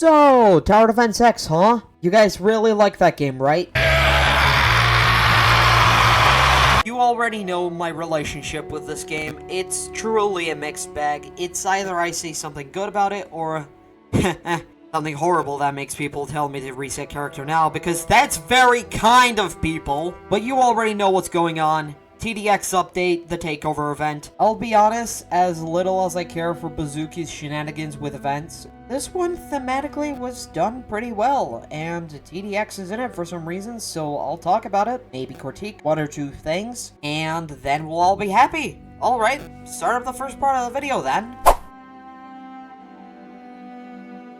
So, Tower Defense X, huh? You guys really like that game, right? You already know my relationship with this game. It's truly a mixed bag. It's either I say something good about it, or something horrible that makes people tell me to reset character now, because that's very kind of people. But you already know what's going on. TDX update, the Takeover event. I'll be honest, as little as I care for Bazooki's shenanigans with events, this one thematically was done pretty well, and TDX is in it for some reason, so I'll talk about it, maybe critique one or two things, and then we'll all be happy. Alright, start up the first part of the video then.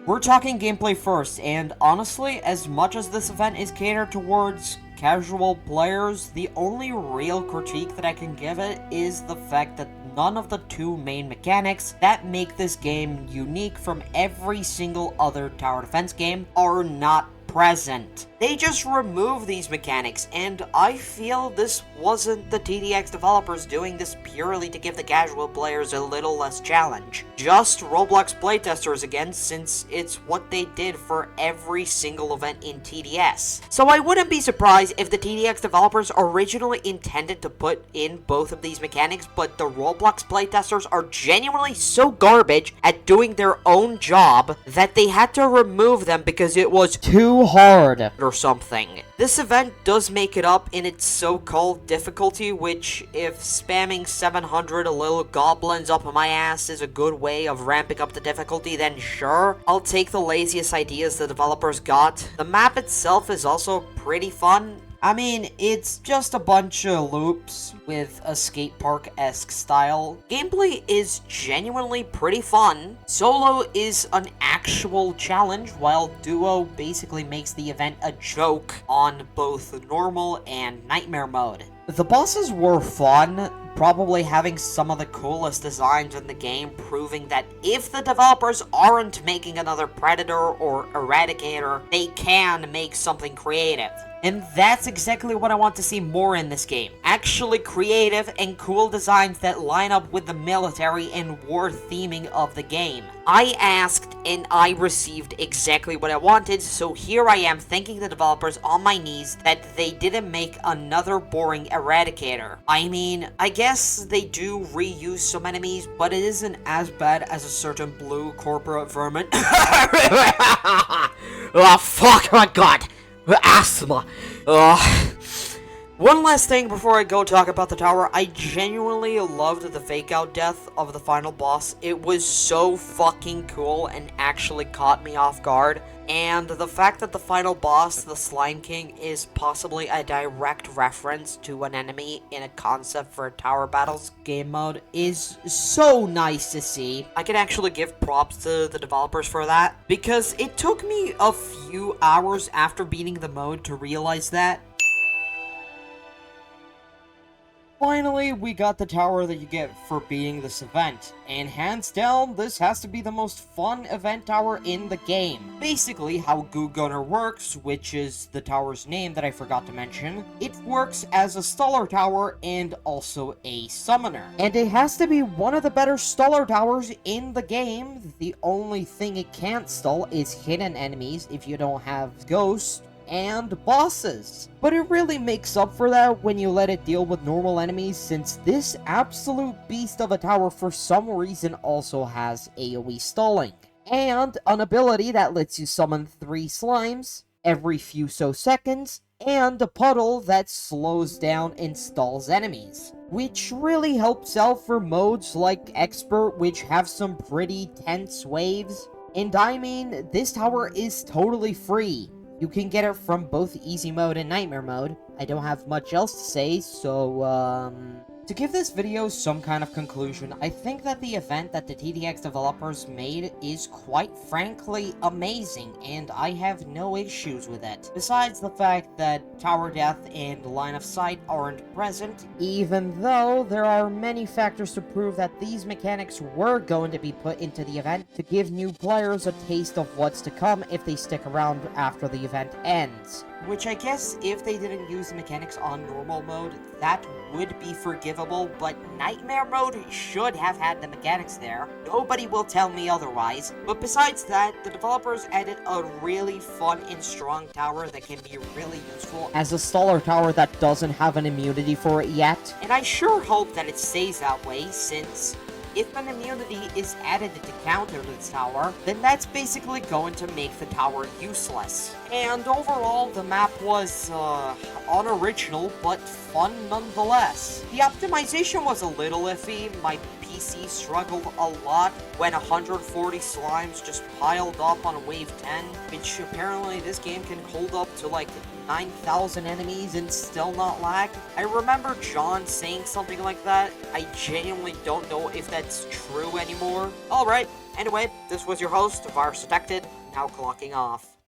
We're talking gameplay first, and honestly, as much as this event is catered towards casual players, the only real critique that I can give it is the fact that none of the two main mechanics that make this game unique from every single other tower defense game are not present. They just remove these mechanics, and I feel this wasn't the TDX developers doing this purely to give the casual players a little less challenge. Just Roblox playtesters again, since it's what they did for every single event in TDS. So I wouldn't be surprised if the TDX developers originally intended to put in both of these mechanics, but the Roblox playtesters are genuinely so garbage at doing their own job that they had to remove them because it was too hard or something. This event does make it up in its so-called difficulty, which, if spamming 700 little goblins up my ass is a good way of ramping up the difficulty, then sure, I'll take the laziest ideas the developers got. The map itself is also pretty fun. I mean, it's just a bunch of loops with a skate park-esque style. Gameplay is genuinely pretty fun. Solo is an actual challenge, while duo basically makes the event a joke on both normal and nightmare mode. The bosses were fun, probably having some of the coolest designs in the game, proving that if the developers aren't making another Predator or Eradicator, they can make something creative. And that's exactly what I want to see more in this game. Actually creative and cool designs that line up with the military and war theming of the game. I asked and I received exactly what I wanted, so here I am thanking the developers on my knees that they didn't make another boring Eradicator. I mean, I guess they do reuse some enemies, but it isn't as bad as a certain blue corporate vermin. Oh fuck, my god! Asthma. One last thing before I go talk about the tower. I genuinely loved the fake out death of the final boss. It was so fucking cool and actually caught me off guard. And the fact that the final boss, the Slime King, is possibly a direct reference to an enemy in a concept for a Tower Battles game mode is so nice to see. I can actually give props to the developers for that, because it took me a few hours after beating the mode to realize that. Finally, we got the tower that you get for beating this event, and hands down, this has to be the most fun event tower in the game. Basically, how Goo Gunner works, which is the tower's name that I forgot to mention, it works as a Staller tower and also a summoner. And it has to be one of the better Staller towers in the game. The only thing it can't stall is hidden enemies if you don't have ghosts and bosses. But it really makes up for that when you let it deal with normal enemies, since this absolute beast of a tower for some reason also has AoE stalling. And an ability that lets you summon 3 slimes every few seconds, and a puddle that slows down and stalls enemies, which really helps out for modes like Expert, which have some pretty tense waves. And I mean, this tower is totally free. You can get it from both easy mode and nightmare mode. I don't have much else to say, so, to give this video some kind of conclusion, I think that the event that the TDX developers made is quite frankly amazing, and I have no issues with it. Besides the fact that Tower Death and Line of Sight aren't present, even though there are many factors to prove that these mechanics were going to be put into the event to give new players a taste of what's to come if they stick around after the event ends. Which I guess if they didn't use the mechanics on normal mode, that would be forgivable, but Nightmare Mode should have had the mechanics there. Nobody will tell me otherwise. But besides that, the developers added a really fun and strong tower that can be really useful as a staller tower that doesn't have an immunity for it yet. And I sure hope that it stays that way, since if an immunity is added to counter this tower, then that's basically going to make the tower useless. And overall, the map was, unoriginal, but fun nonetheless. The optimization was a little iffy. My PC struggled a lot when 140 slimes just piled up on wave 10, which apparently this game can hold up to like 9,000 enemies and still not lag. I remember John saying something like that. I genuinely don't know if that's true anymore. Alright, anyway, this was your host, Virus Detected, now clocking off.